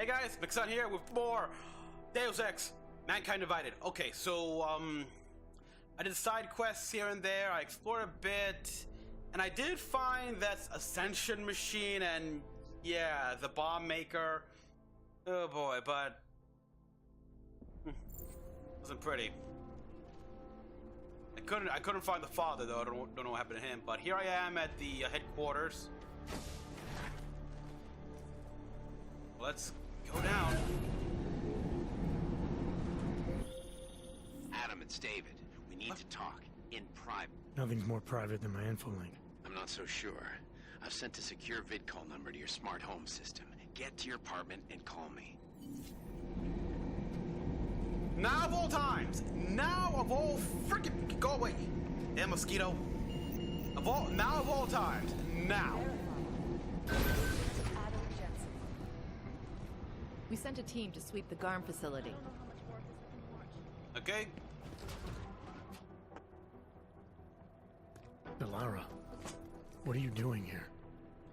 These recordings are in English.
Hey guys, Mecha-san here with more Deus Ex Mankind Divided. Okay, so I did side quests here and there, I explored a bit, and I did find that Ascension machine and yeah, the bomb maker. Oh boy, but wasn't pretty. I couldn't find the father though. I don't know what happened to him, but here I am at the headquarters. Let's go down. Adam, it's David. We need to talk in private. Nothing's more private than my info-link. I'm not so sure. I've sent a secure vid call number to your smart home system. Get to your apartment and call me. Now of all times! Now of all freaking go away! Damn mosquito. Now of all times. Now. We sent a team to sweep the GARM facility. Okay. Delara, what are you doing here?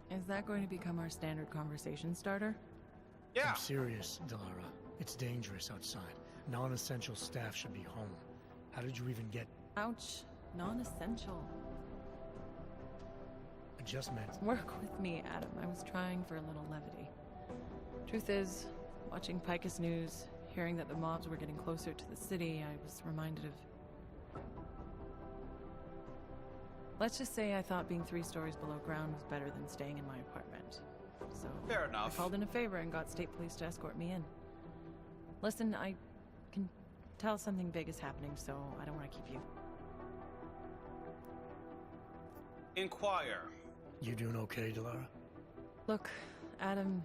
Is that going to become our standard conversation starter? Yeah. I'm serious, Delara. It's dangerous outside. Non-essential staff should be home. How did you even get... Ouch. Non-essential. I just meant... Work with me, Adam. I was trying for a little levity. Truth is, watching Picus News, hearing that the mobs were getting closer to the city, I was reminded of... Let's just say I thought being 3 stories below ground was better than staying in my apartment. So Fair enough. I called in a favor and got state police to escort me in. Listen, I can tell something big is happening, so I don't want to keep you. Inquire. You doing okay, Delara? Look, Adam,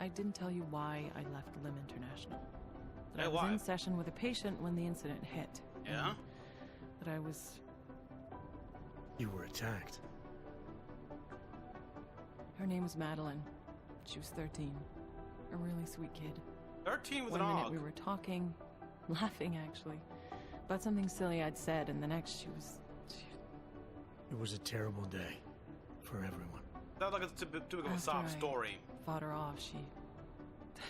I didn't tell you why I left Lim International. That Hey, I was why? in session with a patient when the incident hit. Yeah? And that I was... You were attacked. Her name was Madeline. She was 13. A really sweet kid. 13 with One an minute og. we were talking, laughing actually, about something silly I'd said, and the next she was... It was a terrible day for everyone. Sounds like it's too big of a sob After I story. fought her off, she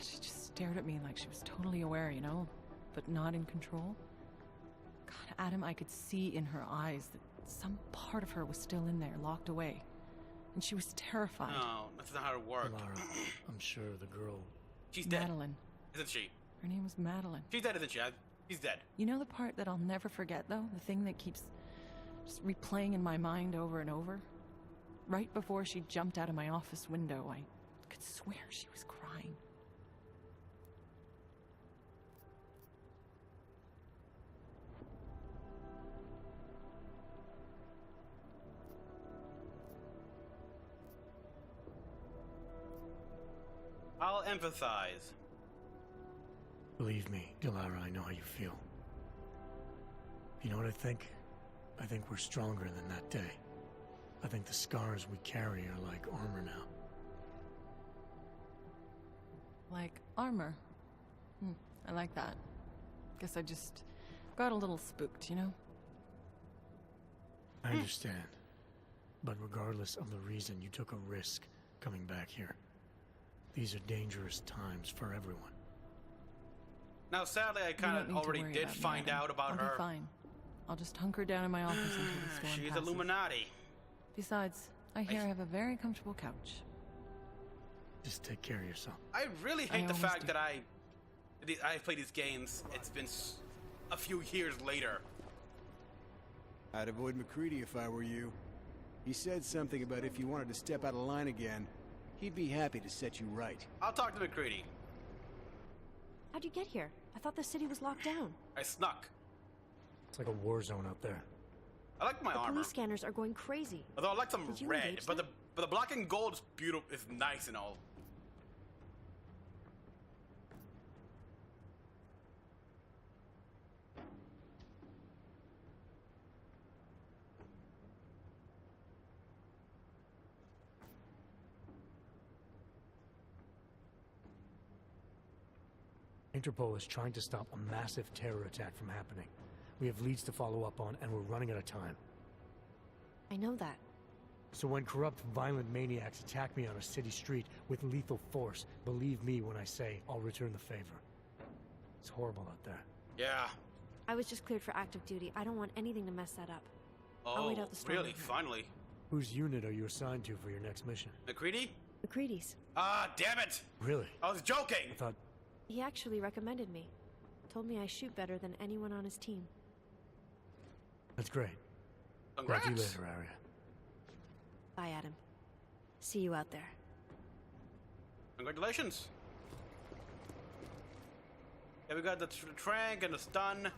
just stared at me like she was totally aware, you know, but not in control. God, Adam, I could see in her eyes that some part of her was still in there, locked away. And she was terrified. No, that's not how it works. Delara, I'm sure the girl... She's dead, Madeline. isn't she? Her name was Madeline. She's dead, isn't she? She's dead. You know the part that I'll never forget, though? The thing that keeps just replaying in my mind over and over? Right before she jumped out of my office window, I could swear she was crying. I'll empathize. Believe me, Delara, I know how you feel. You know what I think? I think we're stronger than that day. I think the scars we carry are like armor now. Like armor. I like that. Guess I just got a little spooked, you know? I understand. But regardless of the reason, you took a risk coming back here. These are dangerous times for everyone. Now, sadly, I You kind don't of need to already worry did about me, find Adam. out about I'll her. be fine. I'll just hunker down in my office until the storm She's passes. Illuminati. Besides, I hear I have a very comfortable couch. Just take care of yourself. I really I hate the always fact do. that I play these games. It's been a few years later. I'd avoid McCready if I were you. He said something about if you wanted to step out of line again, he'd be happy to set you right. I'll talk to McCready. How'd you get here? I thought the city was locked down. I snuck. It's like a war zone out there. I like my The armor. police scanners are going crazy. Although I like some Did you red, engage but them? the black and gold is beautiful. Is nice and all. Interpol is trying to stop a massive terror attack from happening. We have leads to follow up on, and we're running out of time. I know that. So when corrupt, violent maniacs attack me on a city street with lethal force, believe me when I say I'll return the favor. It's horrible out there. Yeah. I was just cleared for active duty. I don't want anything to mess that up. I'll wait out the storm. Really? Finally. Whose unit are you assigned to for your next mission? McCready? McCready's. Ah, damn it! Really? I was joking! I thought... He actually recommended me. Told me I shoot better than anyone on his team. That's great. Congrats! Talk to you later, Arya. Bye, Adam. See you out there. Congratulations! Yeah, we got the trank and the stun.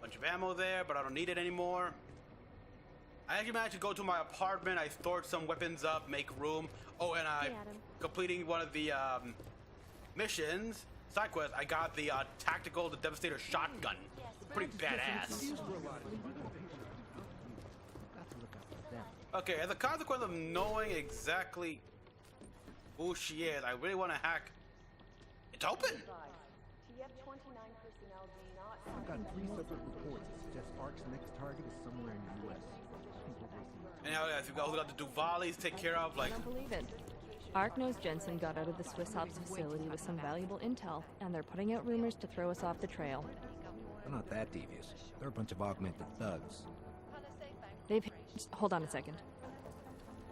Bunch of ammo there, but I don't need it anymore. I actually managed to go to my apartment. I stored some weapons up, make room. Oh, and I Hey, Adam. completing one of the missions, side quest. I got the tactical, the Devastator shotgun. Pretty badass. Okay, as a consequence of knowing exactly who she is, I really want to hack. It's open. I've got 3 separate reports that suggest ARC's next target is somewhere in the U.S. And now we also got the Duvalis to take care of, like. I don't believe it. ARC knows Jensen got out of the Swiss Ops facility with some valuable intel, and they're putting out rumors to throw us off the trail. They're not that devious. They're a bunch of augmented thugs. They've hold on a second.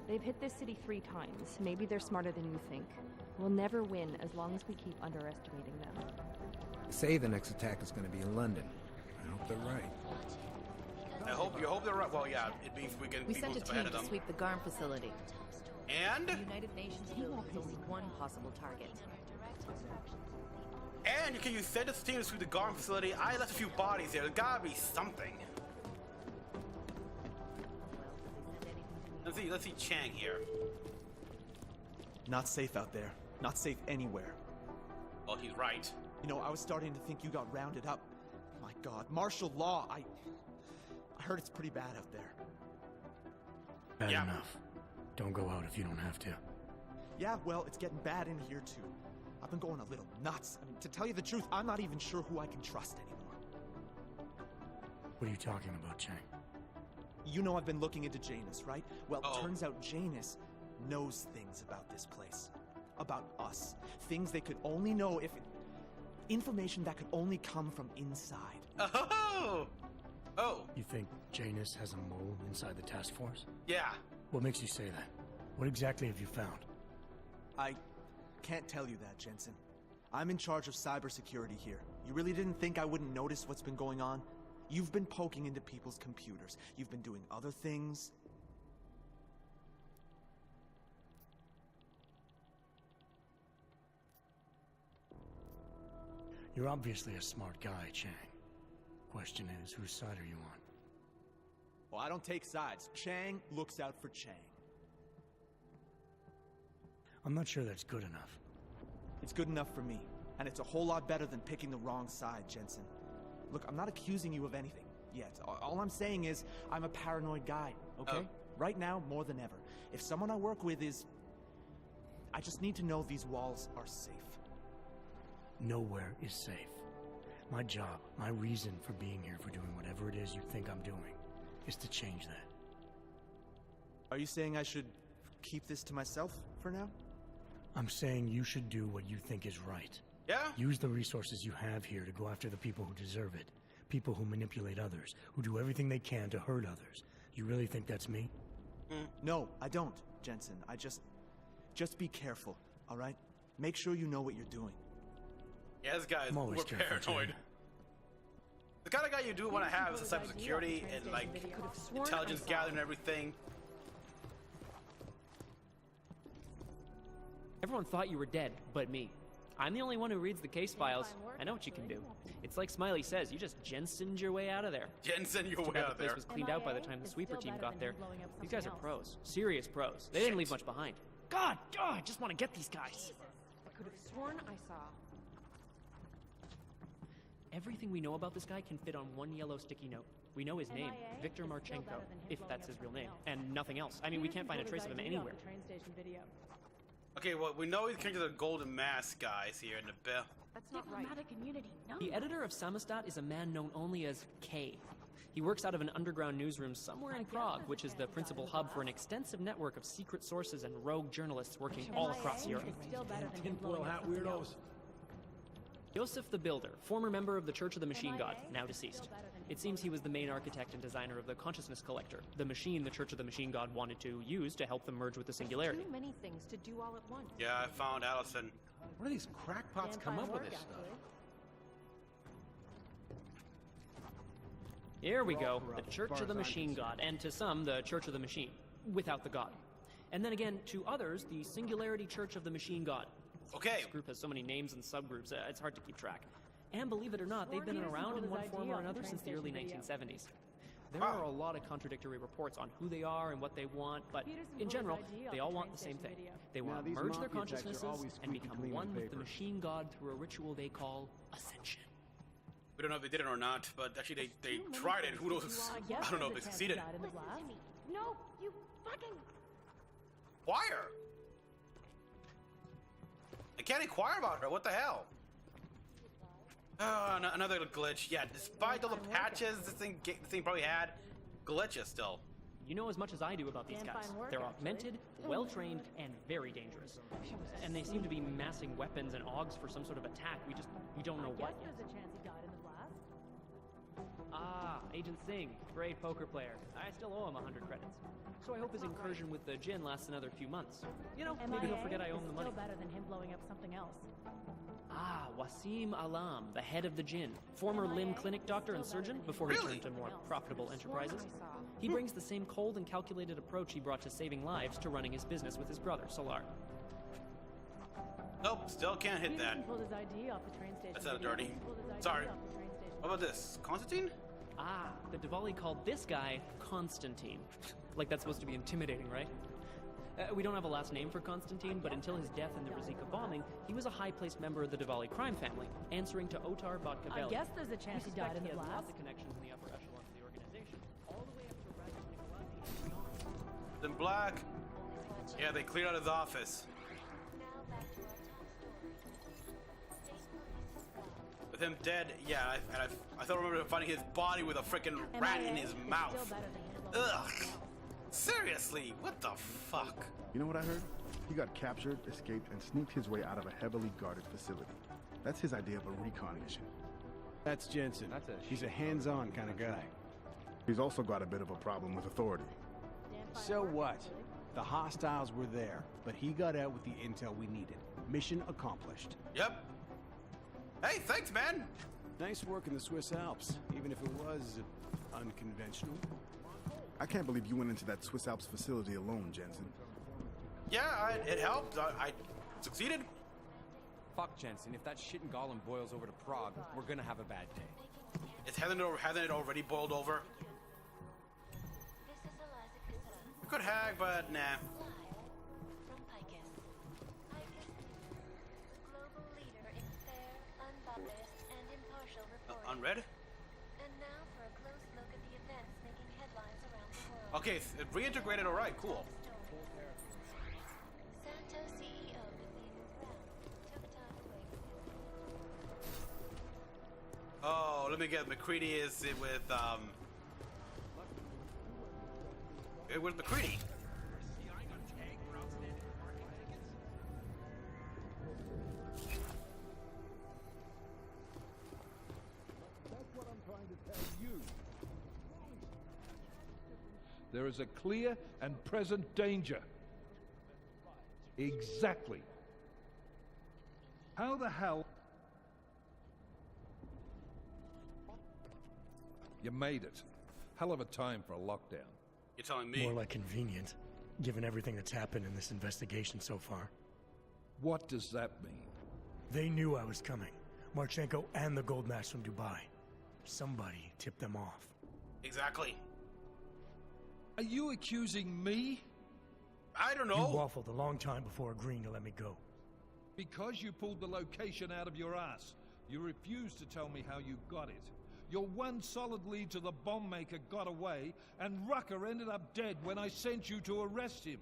They've hit this city 3 times. Maybe they're smarter than you think. We'll never win as long as we keep underestimating them. Say the next attack is going to be in London. I hope they're right. You hope they're right. Well, yeah, it means we can We be sent a moves team ahead of to them. sweep the GARM facility. And The United Nations feels there's only one possible target. you send this team to the GARM facility. I left a few bodies there. There's gotta be something. Let's see Chang here. Not safe out there. Not safe anywhere. Well, he's right. You know, I was starting to think you got rounded up. My God, martial law. I heard it's pretty bad out there. Bad Yeah. enough. Don't go out if you don't have to. Yeah, well, it's getting bad in here too. I've been going a little nuts. I mean, to tell you the truth, I'm not even sure who I can trust anymore. What are you talking about, Chang? You know I've been looking into Janus, right? Well, Uh-oh. turns out Janus knows things about this place. About us. Things they could only know if... Information that could only come from inside. Oh! Oh, You think Janus has a mole inside the task force? yeah. What makes you say that? What exactly have you found? I can't tell you that, Jensen. I'm in charge of cybersecurity here. You really didn't think I wouldn't notice what's been going on? You've been poking into people's computers. You've been doing other things. You're obviously a smart guy, Chang. Question is, whose side are you on? Well, I don't take sides. Chang looks out for Chang. I'm not sure that's good enough. It's good enough for me. And it's a whole lot better than picking the wrong side, Jensen. Look, I'm not accusing you of anything yet. All I'm saying is, I'm a paranoid guy, okay? Oh. Right now, more than ever. If someone I work with is... I just need to know these walls are safe. Nowhere is safe. My job, my reason for being here, for doing whatever it is you think I'm doing, is to change that. Are you saying I should keep this to myself for now? I'm saying you should do what you think is right. Yeah? Use the resources you have here to go after the people who deserve it. People who manipulate others, who do everything they can to hurt others. You really think that's me? No, I don't, Jensen. Just be careful, all right? Make sure you know what you're doing. Yeah, this guy's I'm always more careful, paranoid. Chang. The kind of guy you do want to have is the cybersecurity and like intelligence gathering and everything. Everyone thought you were dead, but me. I'm the only one who reads the case files. I know what you can do. It's like Smiley says, you just Jensened your way out of there. Jensen, your Too way bad out the of place there. was cleaned out by the time the sweeper team got there. These guys are pros. Serious pros. They didn't leave much behind. God, I just want to get these guys. I could have sworn I saw. Everything we know about this guy can fit on one yellow sticky note. We know his name, Viktor Marchenko, if that's his real name, and nothing else. I mean, we can't find a trace of him anywhere. Okay, well, we know he's connected to the Golden Mask guys here in the bill. That's not right. The editor of Samostat is a man known only as K. He works out of an underground newsroom somewhere in Prague, which is the principal hub for an extensive network of secret sources and rogue journalists working all across Europe. Tinfoil hat weirdos. Joseph the Builder, former member of the Church of the Machine God, now deceased. It seems he was the main architect and designer of the Consciousness Collector, the machine the Church of the Machine God wanted to use to help them merge with the Singularity. Too many things to do all at once. Yeah, I found Allison. Where do these crackpots come up with this stuff? Here we go, the Church of the Machine God, and to some, the Church of the Machine, without the God. And then again, to others, the Singularity Church of the Machine God. Okay. This group has so many names and subgroups, it's hard to keep track. And believe it or not, they've been around in one form or another since the early 1970s. There are a lot of contradictory reports on who they are and what they want, but in general, they all want the same thing. They want to merge their consciousnesses and become one with the Machine God through a ritual they call Ascension. We don't know if they did it or not, but actually they tried it. Who knows? I don't know if they succeeded. No, you fucking... Inquire? I can't inquire about her. What the hell? Oh, another glitch. Yeah, despite all the patches this thing probably had, glitches still. You know as much as I do about these guys. They're augmented, well-trained, and very dangerous. And they seem to be massing weapons and augs for some sort of attack. We don't know what yet. Ah, Agent Singh, great poker player. I still owe him 100 credits. So I hope his incursion with the Jinn lasts another few months. You know, maybe he'll forget I owe him the money. Still better than him blowing up something else. Ah, Wasim Alam, the head of the Jinn, former limb clinic doctor and surgeon before he turned to more profitable enterprises. He brings the same cold and calculated approach he brought to saving lives to running his business with his brother, Solar. Nope, still can't hit that. That's out of dirty. Sorry. What about this? Constantine? Ah, the Diwali called this guy Constantine. Like that's supposed to be intimidating, right? We don't have a last name for Constantine, but until his death in the Razika bombing, he was a high-placed member of the Diwali crime family, answering to Otar Botkavelli. I guess there's a chance he died in the blast. Lots of connections in the upper echelons of the organization, all the way up to Rajan Nikolai. Then Black. Yeah, they cleared out his office. With him dead, yeah, I thought I remember finding his body with a freaking rat in his mouth. Ugh. Seriously, what the fuck? You know what I heard? He got captured, escaped, and sneaked his way out of a heavily guarded facility. That's his idea of a recon mission. That's Jensen. He's a hands-on kind of guy. He's also got a bit of a problem with authority. So what? The hostiles were there, but he got out with the intel we needed. Mission accomplished. Yep. Hey, thanks, man. Nice work in the Swiss Alps, even if it was unconventional. I can't believe you went into that Swiss Alps facility alone, Jensen. Yeah, it helped. I succeeded. Fuck Jensen, if that shit in Gollum boils over to Prague, we're gonna have a bad day. Hasn't it already boiled over? We could hag, but nah. Unread? Okay, reintegrated, alright, cool. Oh, let me get McCready is it with McCready. There is a clear and present danger. Exactly. How the hell... You made it. Hell of a time for a lockdown. You're telling me? More like convenient, given everything that's happened in this investigation so far. What does that mean? They knew I was coming. Marchenko and the gold match from Dubai. Somebody tipped them off. Exactly. Are you accusing me? I don't know. You waffled a long time before agreeing to let me go. Because you pulled the location out of your ass, you refused to tell me how you got it. Your one solid lead to the bomb maker got away, and Rucker ended up dead when I sent you to arrest him.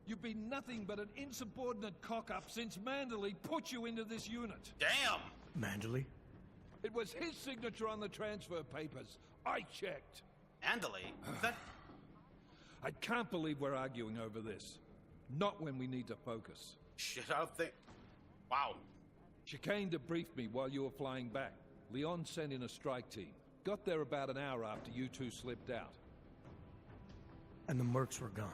You've been nothing but an insubordinate cock-up since Manderley put you into this unit. Damn! Manderley? It was his signature on the transfer papers. I checked. Andale? Is that... I can't believe we're arguing over this. Not when we need to focus. Shit, I don't think... Wow. Chicane debriefed me while you were flying back. Leon sent in a strike team. Got there about an hour after you two slipped out. And the mercs were gone.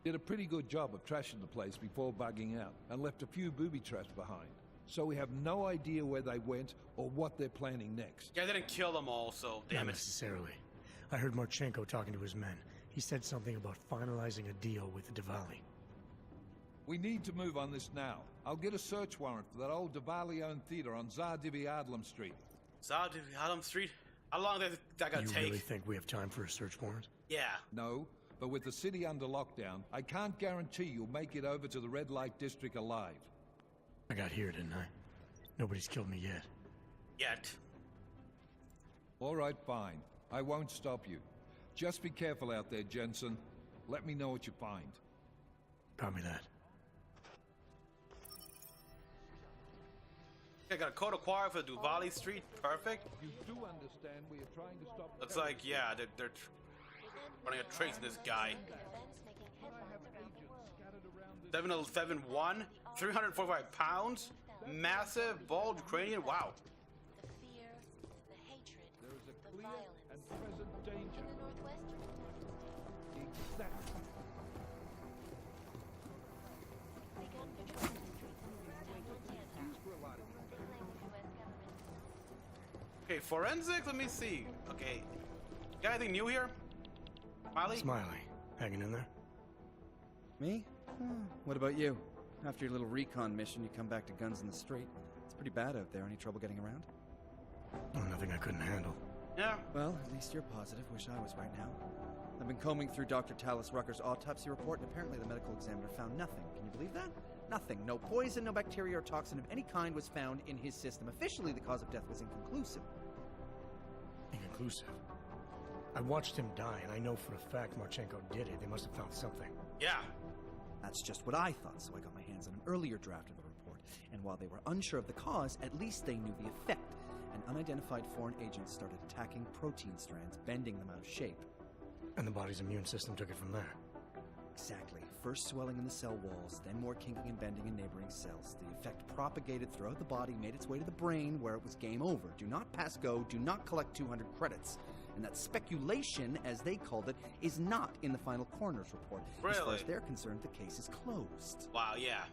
Did a pretty good job of trashing the place before bugging out, and left a few booby traps behind. So we have no idea where they went or what they're planning next. Yeah, I didn't kill them all, so damn Not it. necessarily. I heard Marchenko talking to his men. He said something about finalizing a deal with the Diwali. We need to move on this now. I'll get a search warrant for that old Diwali-owned theater on Zardivi Adlam Street. Zardivi Adlam Street? How long is that gonna take? You really think we have time for a search warrant? Yeah. No, but with the city under lockdown, I can't guarantee you'll make it over to the red light district alive. I got here, didn't I? Nobody's killed me yet. Yet. All right, fine. I won't stop you. Just be careful out there, Jensen. Let me know what you find. Copy that. I got a code acquired for Diwali Street. Perfect. You do understand we are trying to stop... Looks like, yeah, they're running a trace in this guy. 771, 345 pounds, massive, bald Ukrainian. Wow. There is a clear and present danger. Exactly. Okay, forensic, let me see. Okay. Got anything new here? Smiley? Smiley. Hanging in there? Me? What about you? After your little recon mission, you come back to guns in the street. It's pretty bad out there. Any trouble getting around? Oh, nothing I couldn't handle. Yeah. Well, at least you're positive. Wish I was right now. I've been combing through Dr. Talis Rucker's autopsy report, and apparently the medical examiner found nothing. Can you believe that? Nothing. No poison, no bacteria or toxin of any kind was found in his system. Officially, the cause of death was inconclusive. Inconclusive? I watched him die, and I know for a fact Marchenko did it. They must have found something. Yeah. That's just what I thought, so I got my hands on an earlier draft of the report. And while they were unsure of the cause, at least they knew the effect. An unidentified foreign agent started attacking protein strands, bending them out of shape. And the body's immune system took it from there. Exactly. First swelling in the cell walls, then more kinking and bending in neighboring cells. The effect propagated throughout the body, made its way to the brain, where it was game over. Do not pass go, do not collect 200 credits. And that speculation, as they called it, is not in the final coroner's report. Really? As far as they're concerned, the case is closed. Wow, yeah.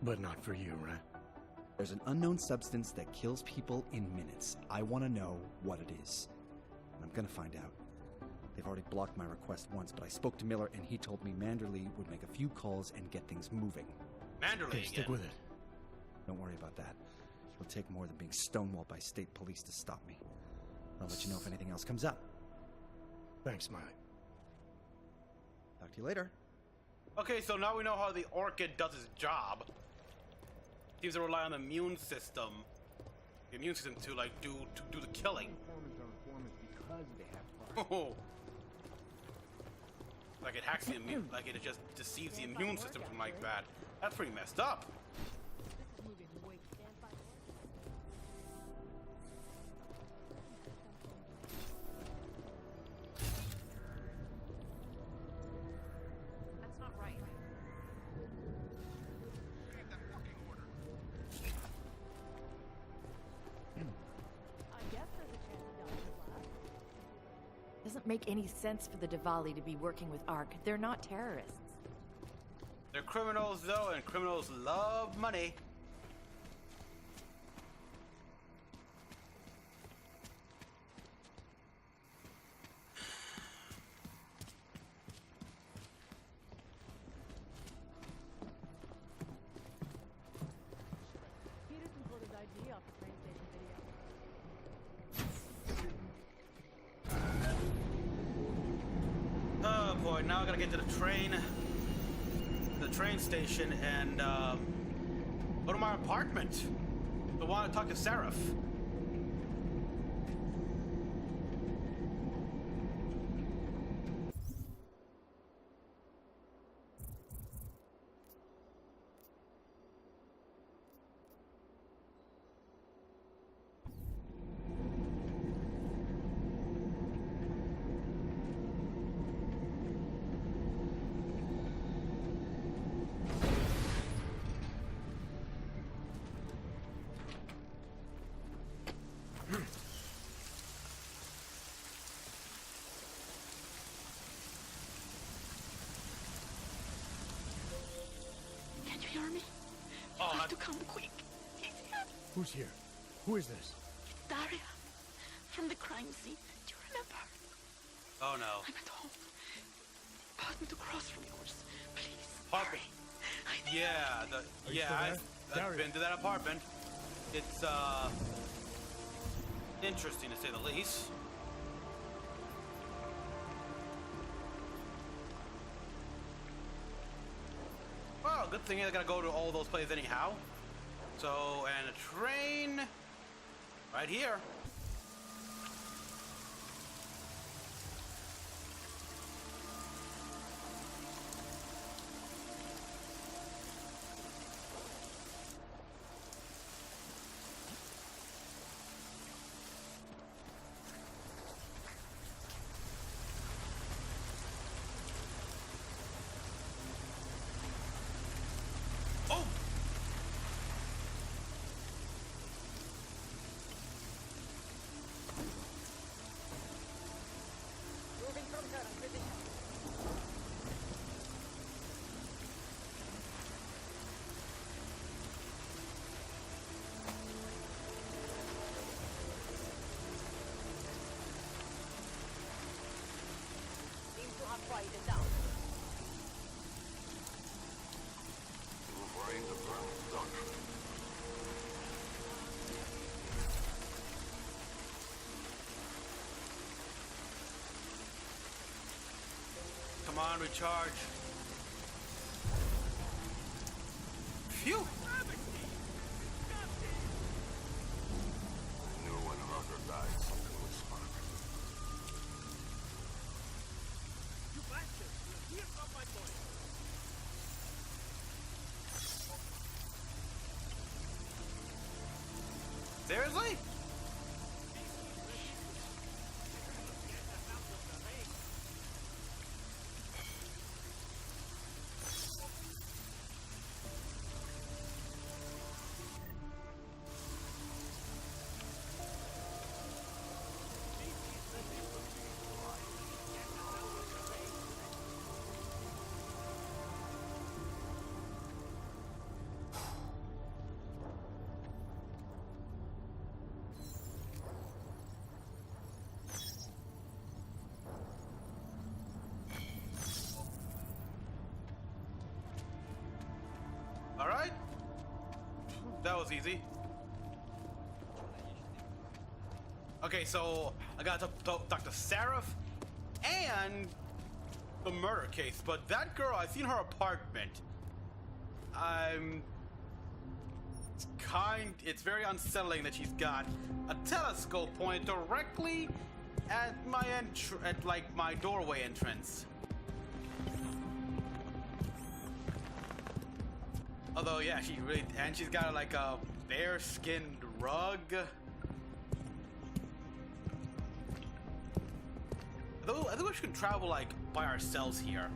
But not for you, right? There's an unknown substance that kills people in minutes. I want to know what it is. And I'm gonna find out. They've already blocked my request once, but I spoke to Miller and he told me Manderley would make a few calls and get things moving. Manderley Okay, stick with it. Don't worry about that. It'll take more than being stonewalled by state police to stop me. I'll let you know if anything else comes up. Thanks, Smiley. Talk to you later. Okay, so now we know how the orchid does its job. Seems to rely on the immune system. The immune system to like do the killing. Oh. Like it hacks the immune, like it just deceives the immune system from like that. That's pretty messed up. That's not right. Doesn't make any sense for the Diwali to be working with ARC. They're not terrorists. They're criminals though, and criminals love money. Peterson pulled his ID off the train station video. Oh boy, now I gotta get to the train station, and go to my apartment. I want to talk to Seraph. Can you hear me? You have to come quick. He's here. Who's here? Who is this? It's Daria. From the crime scene. Do you remember? Oh no. I'm at home. Apartment across from yours. Please. Apartment. Hurry. I've been to that apartment. It's interesting to say the least. Well, good thing I gotta go to all those places anyhow. So, and a train right here. Come on, recharge. Phew! I knew when Rucker died, something was spark. You bastard! Here come my boy! Seriously? All right. That was easy. Okay, so I got to talk to Seraph and the murder case, but that girl, I've seen her apartment. It's very unsettling that she's got a telescope pointed directly at my my doorway entrance. Although, yeah, she's got like a bear-skinned rug. I think we should travel like by ourselves here.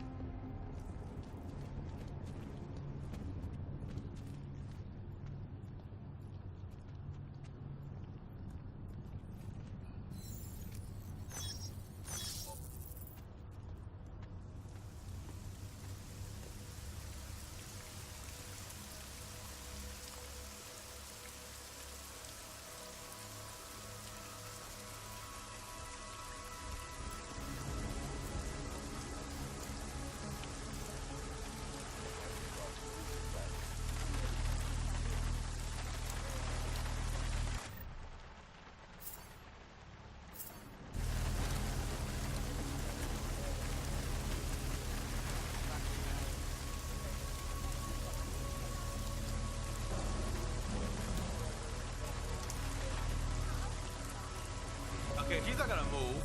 Okay, she's not gonna move.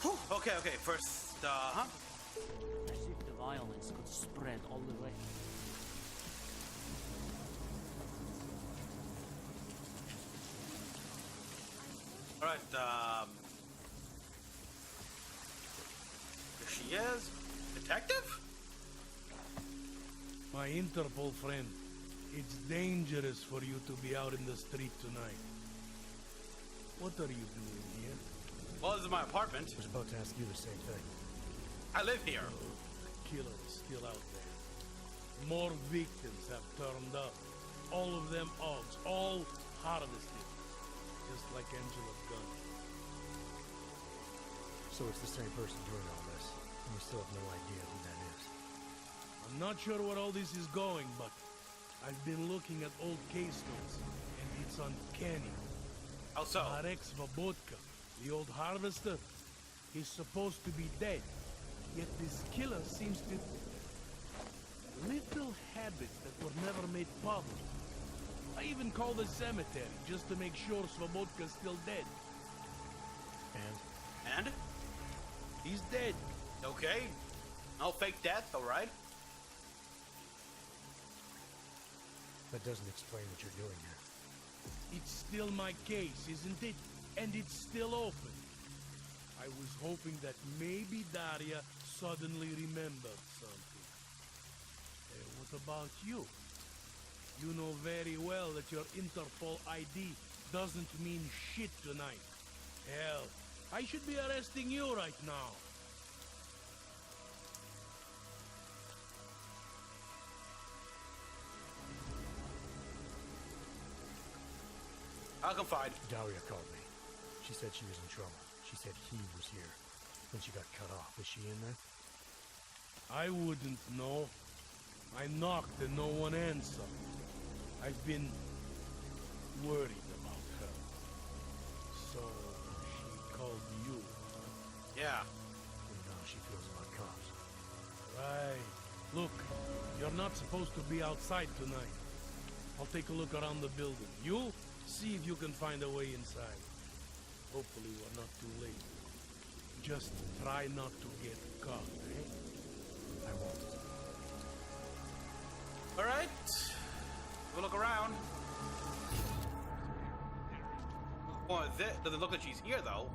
Whew, okay, first, violence could spread all the way. All right, there she is. Detective? My Interpol friend, it's dangerous for you to be out in the street tonight. What are you doing here? Well, this is my apartment. I was about to ask you the same thing. I live here. The killer is still out there. More victims have turned up. All of them odds, all harvested. Just like Angela's gun. So it's the same person doing all this, and we still have no idea who that is. I'm not sure where all this is going, but I've been looking at old case notes, and it's uncanny. How so? Our ex-Vabotka, the old harvester, he's supposed to be dead. Yet this killer seems to... little habits that were never made public. I even called the cemetery just to make sure Svobodka's still dead. And? He's dead. Okay. No fake death, alright? That doesn't explain what you're doing here. It's still my case, isn't it? And it's still open. I was hoping that maybe Daria suddenly remembered something. What about you? You know very well that your Interpol ID doesn't mean shit tonight. Hell, I should be arresting you right now. I'll confide. Daria called me. She said she was in trouble. She said he was here when she got cut off. Is she in there? I wouldn't know. I knocked and no one answered. I've been worried about her. So she called you. Yeah. You know how she feels about cops. Right. Look, you're not supposed to be outside tonight. I'll take a look around the building. You see if you can find a way inside. Hopefully we're not too late. Just try not to get caught, eh? I won't. Alright. We'll look around. Well, doesn't look like she's here, though.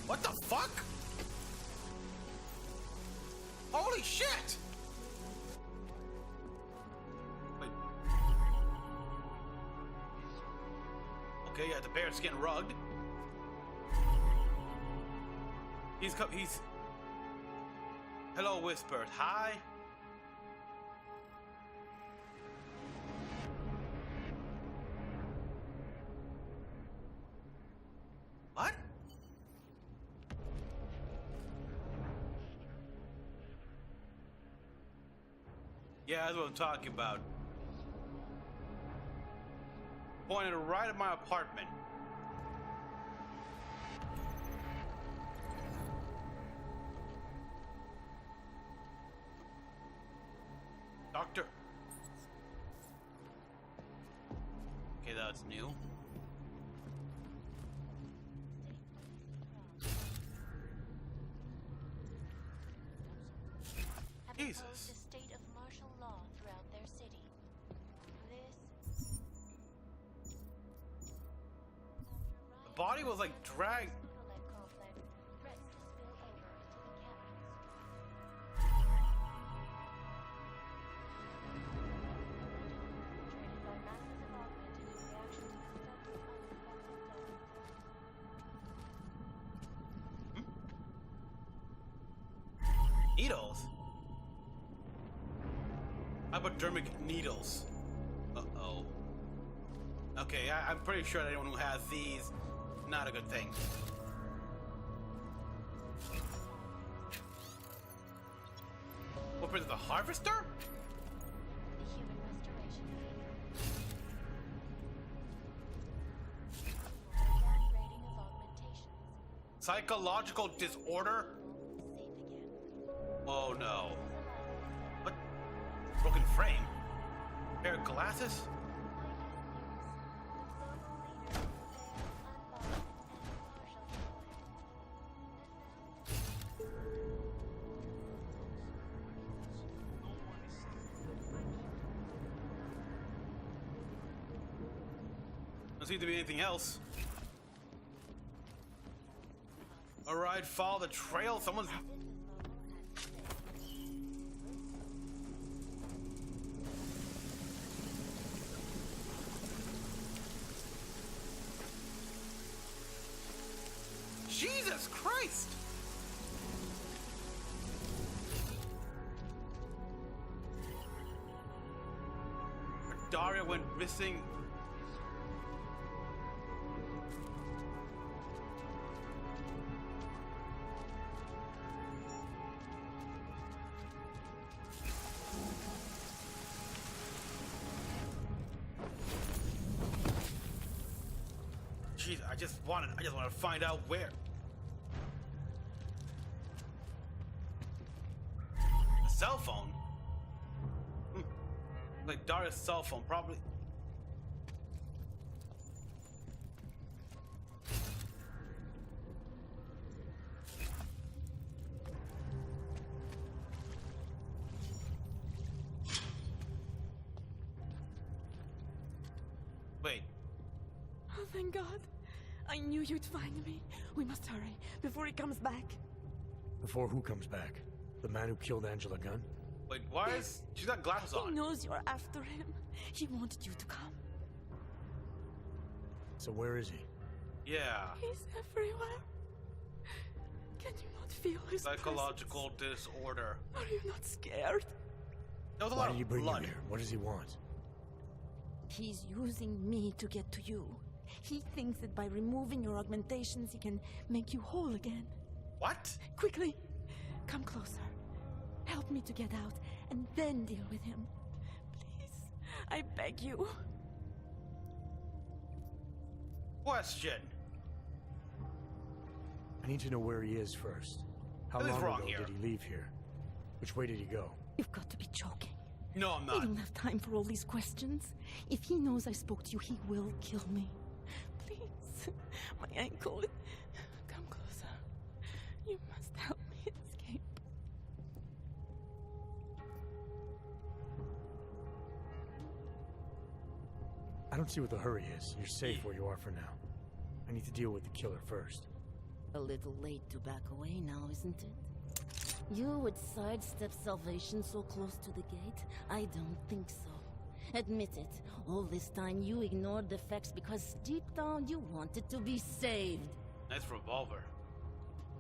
What the fuck? Holy shit! Wait. Okay, yeah, the bear's getting rugged. He's Hello, Whispered. Hi. What? Yeah, that's what I'm talking about. Pointed right at my apartment. Doctor. Okay, that's new. Jesus. A state of martial law throughout their city. The body was like dragged. Needles? Hypodermic needles. Uh-oh. Okay, I'm pretty sure that anyone who has these, not a good thing. Footprint of the Harvester? The human restoration downgrading of augmentations. Psychological disorder? Oh no. What? Broken frame? Pair of glasses? Doesn't seem to be anything else. Alright, follow the trail. Someone's... Jesus Christ! Daria went missing. Jeez, I just want to find out where. A cell phone? Like Daria's cell phone, probably. Wait. Oh, thank God. I knew you'd find me. We must hurry before he comes back. Before who comes back? The man who killed Angela Gunn? Wait, why is... She's got glasses on. He knows you're after him. He wanted you to come. So where is he? Yeah. He's everywhere. Can you not feel his Psychological disorder. Are you not scared? There was a Why lot did he of bring blood. you here? What does he want? He's using me to get to you. He thinks that by removing your augmentations, he can make you whole again. What? Quickly, come closer. Help me to get out, and then deal with him. Please, I beg you. Question. I need to know where he is first. How Something's long wrong ago here. did he leave here? Which way did he go? You've got to be joking. No, I'm We not. don't have time for all these questions. If he knows I spoke to you, he will kill me. Please, my ankle. Come closer. You must help me escape. I don't see what the hurry is. You're safe where you are for now. I need to deal with the killer first. A little late to back away now, isn't it? You would sidestep salvation so close to the gate? I don't think so. Admit it, all this time you ignored the facts because deep down you wanted to be saved. Nice revolver.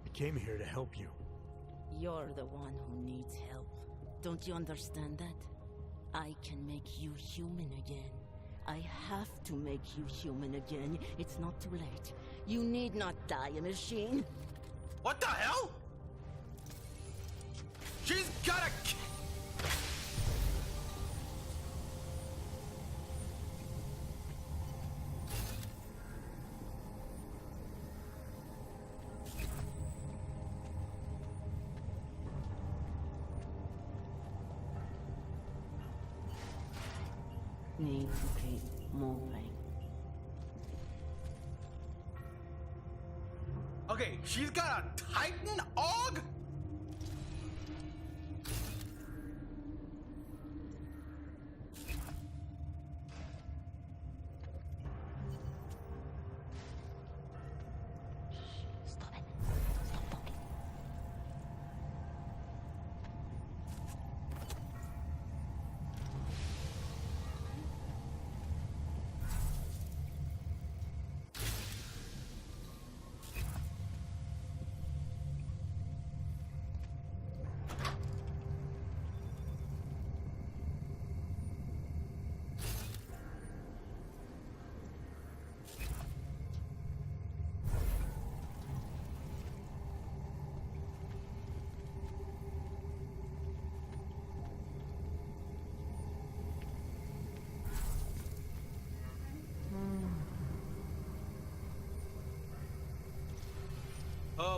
I came here to help you. You're the one who needs help. Don't you understand that? I can make you human again. I have to make you human again. It's not too late. You need not die, machine. What the hell? She's got a... Need to keep moving. Okay, she's got a Titan AUG?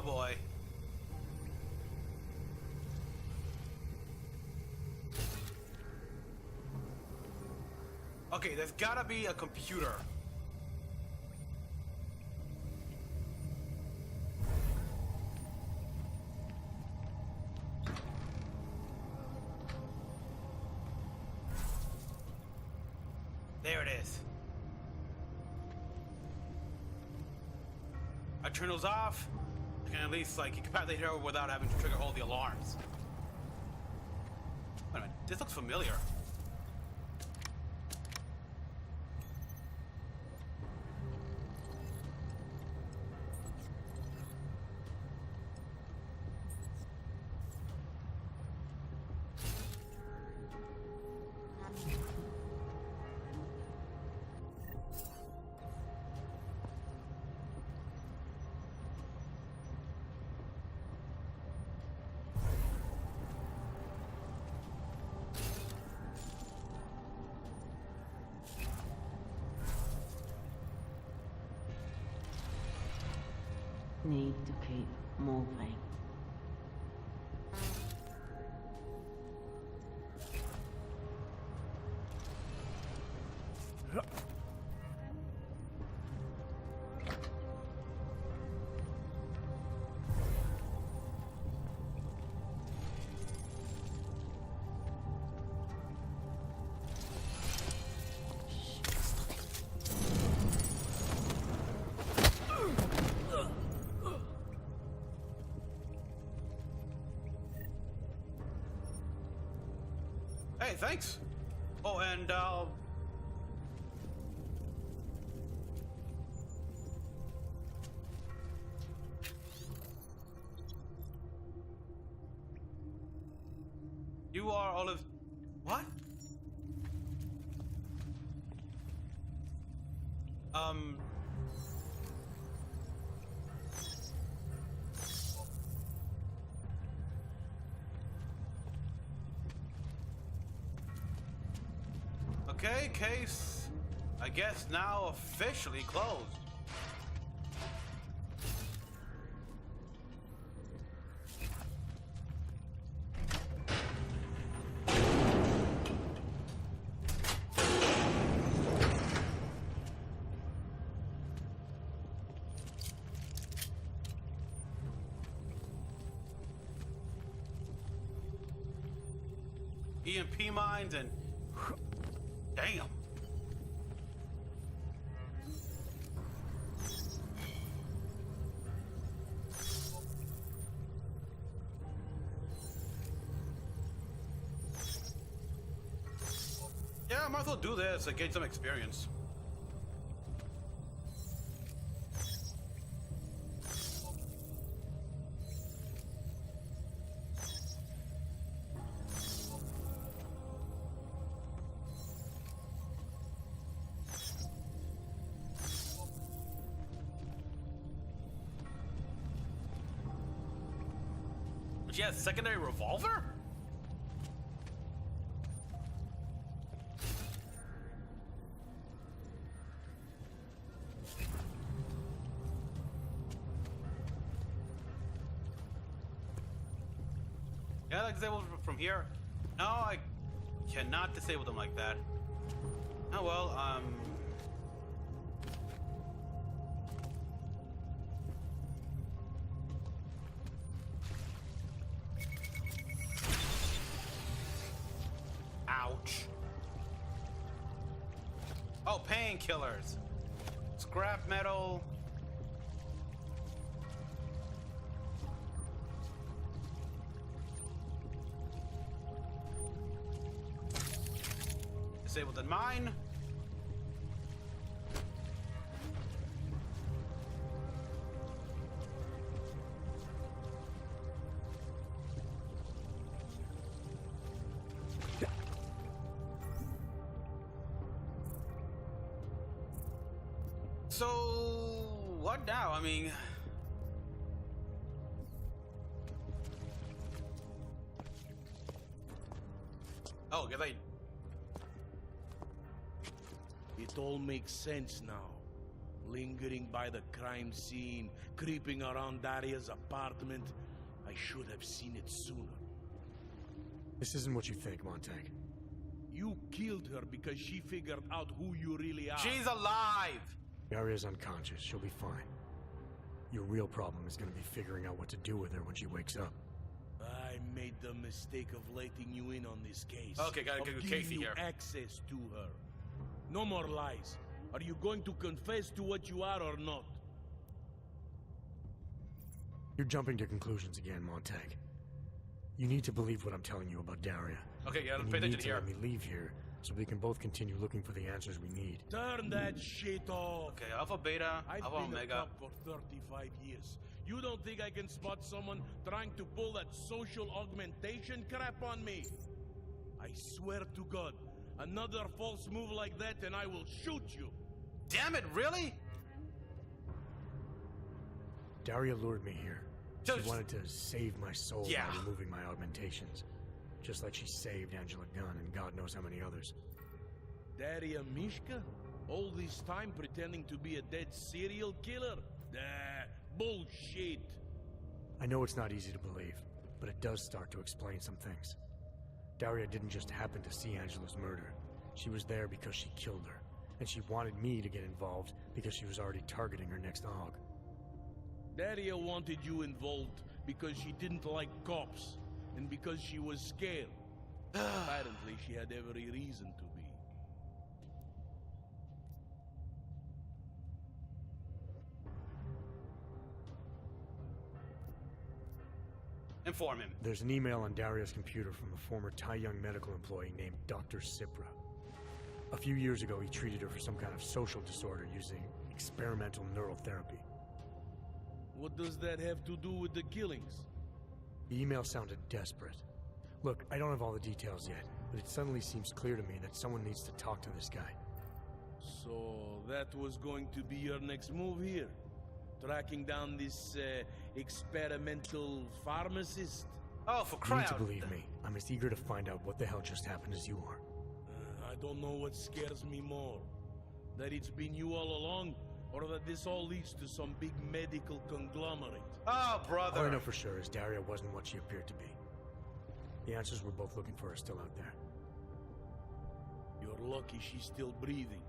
Oh boy. Okay, there's gotta be a computer. There it is. I turn those off. I can at least, like, you can probably hear without having to trigger all the alarms. Wait a minute, this looks familiar. Need to keep moving. Hey, thanks. Oh, and you are Olive. What? Okay, case, I guess now officially closed. EMP mines and damn. Yeah, I might as well do this and gain some experience. But she has a secondary revolver? Yeah, like disable from here. No, I cannot disable them like that. Oh well, ouch. Oh, painkillers. Scrap metal. Disabled in mine. So, what now? I mean... Oh, because I... It all makes sense now. lingering by the crime scene, creeping around Daria's apartment. I should have seen it sooner. This isn't what you think, Montag. You killed her because she figured out who you really are. She's alive! Daria's unconscious. She'll be fine. Your real problem is going to be figuring out what to do with her when she wakes up. I made the mistake of letting you in on this case. Okay, gotta get Casey here. Access to her. No more lies. Are you going to confess to what you are or not? You're jumping to conclusions again, Montag. You need to believe what I'm telling you about Daria. Okay, yeah, and pay you need attention to here. let me leave here so we can both continue looking for the answers we need. Turn that shit off. Okay, Alpha Beta, I've Alpha been a Omega. cop for 35 years. You don't think I can spot someone trying to pull that social augmentation crap on me? I swear to God, another false move like that and I will shoot you. Damn it, really? Daria lured me here. So She wanted to save my soul Yeah. by removing my augmentations. Just like she saved Angela Gunn and God knows how many others. Daria Mishka? All this time pretending to be a dead serial killer? Nah, bullshit. I know it's not easy to believe, but it does start to explain some things. Daria didn't just happen to see Angela's murder. She was there because she killed her, and she wanted me to get involved because she was already targeting her next aug. Daria wanted you involved because she didn't like cops, and because she was scared. Apparently, she had every reason to be. Inform him. There's an email on Daria's computer from a former Tai Young medical employee named Dr. Cipra. A few years ago, he treated her for some kind of social disorder using experimental neural therapy. What does that have to do with the killings? The email sounded desperate. Look, I don't have all the details yet, but it suddenly seems clear to me that someone needs to talk to this guy. So that was going to be your next move here? Tracking down this experimental pharmacist? Oh, for You crying need to out. believe me. I'm as eager to find out what the hell just happened as you are. I don't know what scares me more. That it's been you all along, or that this all leads to some big medical conglomerate. Oh, brother. All I know for sure is Daria wasn't what she appeared to be. The answers we're both looking for are still out there. You're lucky she's still breathing.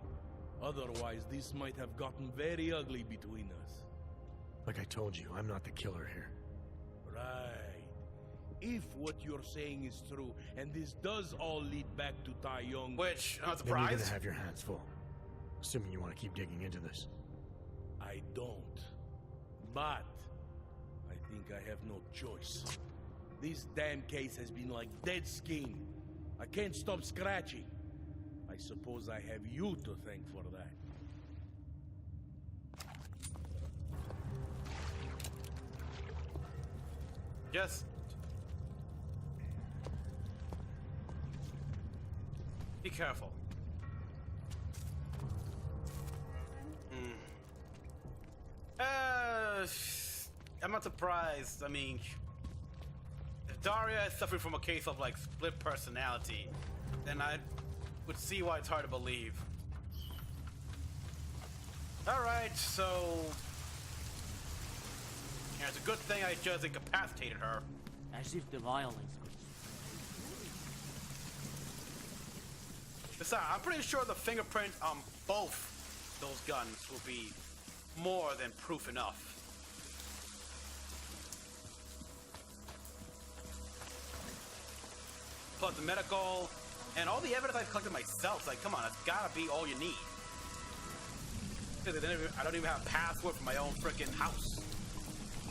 Otherwise, this might have gotten very ugly between us. Like I told you, I'm not the killer here. Right. If what you're saying is true, and this does all lead back to Tai Yong... Which, I'm not Then you're surprised. gonna have your hands full. Assuming you want to keep digging into this. I don't. But I think I have no choice. This damn case has been like dead skin. I can't stop scratching. I suppose I have you to thank for that. Just be careful. I'm not surprised. I mean, if Daria is suffering from a case of like split personality, then I would see why it's hard to believe. Alright, so yeah, it's a good thing I just incapacitated her. As if the violence could. Besides, I'm pretty sure the fingerprint on both those guns will be more than proof enough. Plus the medical and all the evidence I've collected myself. Like, come on, that's gotta be all you need. I don't even have a password for my own freaking house.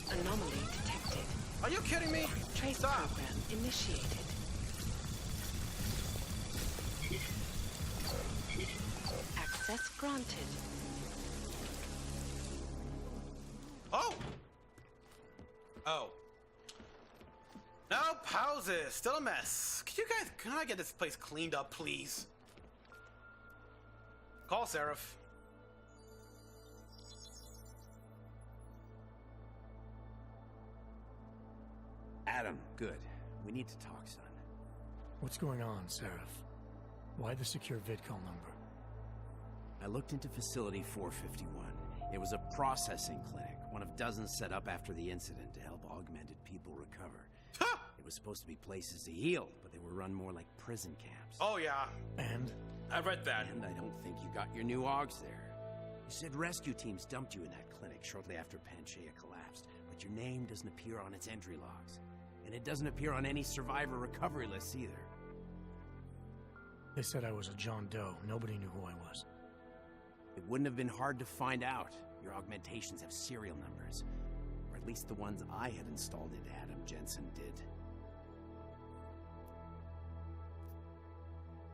Anomaly detected. Are you kidding me? Trace Stop. program initiated. Access granted. Oh! Oh. Nope, how's it? Still a mess. Can I get this place cleaned up, please? Call Seraph. Adam, good. We need to talk, son. What's going on, Seraph? Why the secure VidCall number? I looked into Facility 451. processing clinic, one of dozens set up after the incident to help augmented people recover. It was supposed to be places to heal, but they were run more like prison camps. Oh, yeah. And? I read that. And I don't think you got your new augs there. You said rescue teams dumped you in that clinic shortly after Panchaea collapsed, but your name doesn't appear on its entry logs. And it doesn't appear on any survivor recovery lists either. They said I was a John Doe. Nobody knew who I was. It wouldn't have been hard to find out. Your augmentations have serial numbers. Or at least the ones I had installed into Adam Jensen did.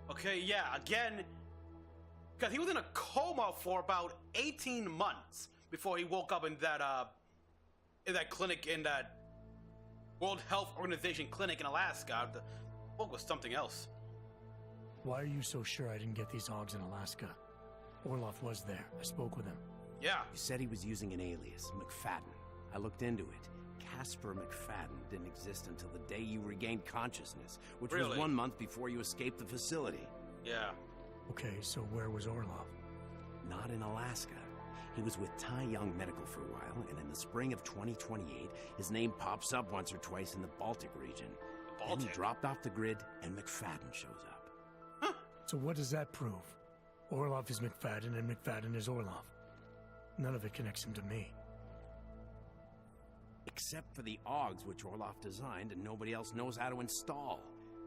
Okay, yeah, again, because he was in a coma for about 18 months before he woke up in that clinic, in that World Health Organization clinic in Alaska. The book was something else. Why are you so sure I didn't get these hogs in Alaska? Orloff was there. I spoke with him. Yeah. You said he was using an alias, McFadden. I looked into it. Casper McFadden didn't exist until the day you regained consciousness, which was 1 month before you escaped the facility. Yeah. Okay, so where was Orloff? Not in Alaska. He was with Tai Young Medical for a while, and in the spring of 2028, his name pops up once or twice in the Baltic region. Then he dropped off the grid, and McFadden shows up. Huh. So what does that prove? Orloff is McFadden, and McFadden is Orloff. None of it connects him to me. Except for the augs which Orloff designed and nobody else knows how to install,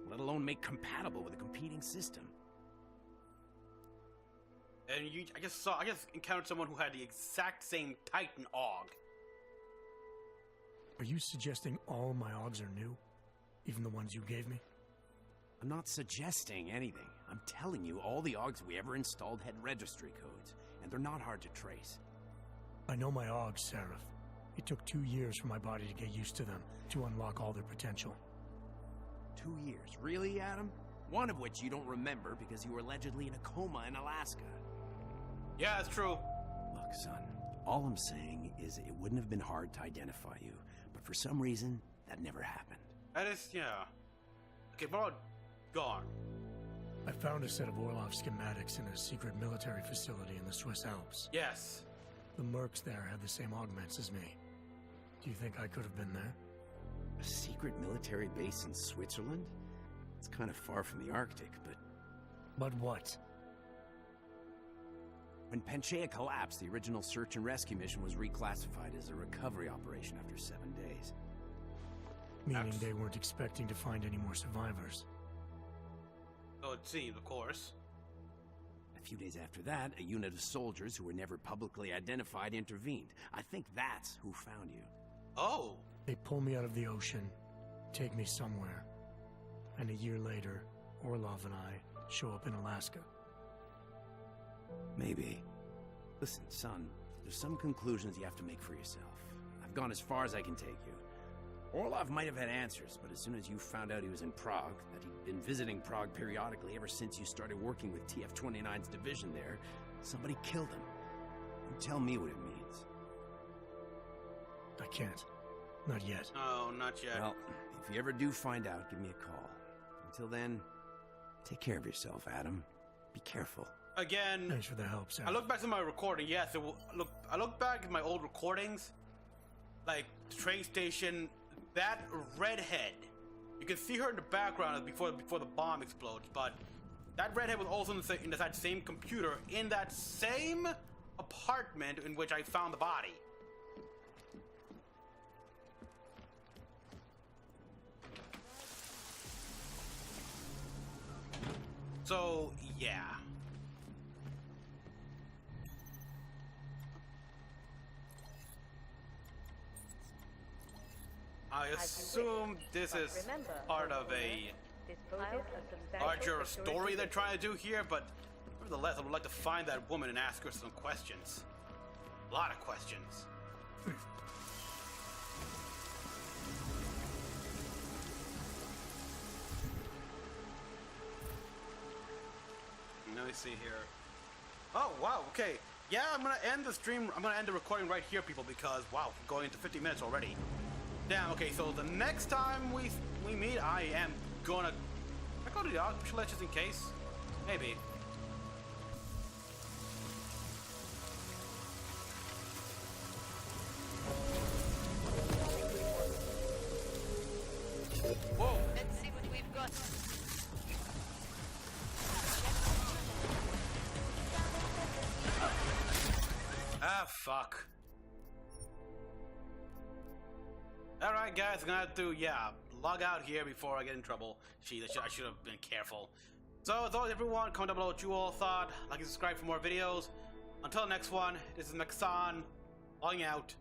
let alone make compatible with a competing system. And you, I guess encountered someone who had the exact same Titan AUG. Are you suggesting all my augs are new? Even the ones you gave me? I'm not suggesting anything. I'm telling you, all the augs we ever installed had registry codes, and they're not hard to trace. I know my augs, Seraph. It took 2 years for my body to get used to them, to unlock all their potential. 2 years? Really, Adam? One of which you don't remember because you were allegedly in a coma in Alaska. Yeah, that's true. Look, son, all I'm saying is it wouldn't have been hard to identify you, but for some reason, that never happened. That is, yeah. Okay, but gone. I found a set of Orloff schematics in a secret military facility in the Swiss Alps. Yes. The mercs there had the same augments as me. Do you think I could have been there? A secret military base in Switzerland? It's kind of far from the Arctic, but... But what? When Panchaea collapsed, the original search and rescue mission was reclassified as a recovery operation after 7 days. Meaning they weren't expecting to find any more survivors. So it seems, of course. A few days after that, a unit of soldiers who were never publicly identified intervened. I think that's who found you. Oh! They pull me out of the ocean, take me somewhere, and a year later, Orloff and I show up in Alaska. Maybe. Listen, son, there's some conclusions you have to make for yourself. I've gone as far as I can take you. Orloff might have had answers, but as soon as you found out he was in Prague, that he'd been visiting Prague periodically ever since you started working with TF-29's division there, somebody killed him. You tell me what it means. I can't. Not yet. No, not yet. Well, if you ever do find out, give me a call. Until then, take care of yourself, Adam. Be careful. Again, thanks for the help, Sam. I look back to my recording. Yes, I look back at my old recordings, like the train station. That redhead, you can see her in the background before the bomb explodes. But that redhead was also in that same computer in that same apartment in which I found the body. So yeah. I assume this is part of a larger story they're trying to do here, but nevertheless, I would like to find that woman and ask her some questions. A lot of questions. Let me see here. Oh, wow, okay. Yeah, I'm gonna end the stream, I'm gonna end the recording right here, people, because, wow, we're going into 50 minutes already. Damn, okay, so the next time we meet, I am gonna... I go to the official just in case? Maybe. Whoa! Let's see what we've got. Ah, fuck. Alright, guys, I'm gonna have to, log out here before I get in trouble. Jeez, I should have been careful. So, as always, everyone, comment down below what you all thought. Like and subscribe for more videos. Until the next one, this is Mecha-san, logging out.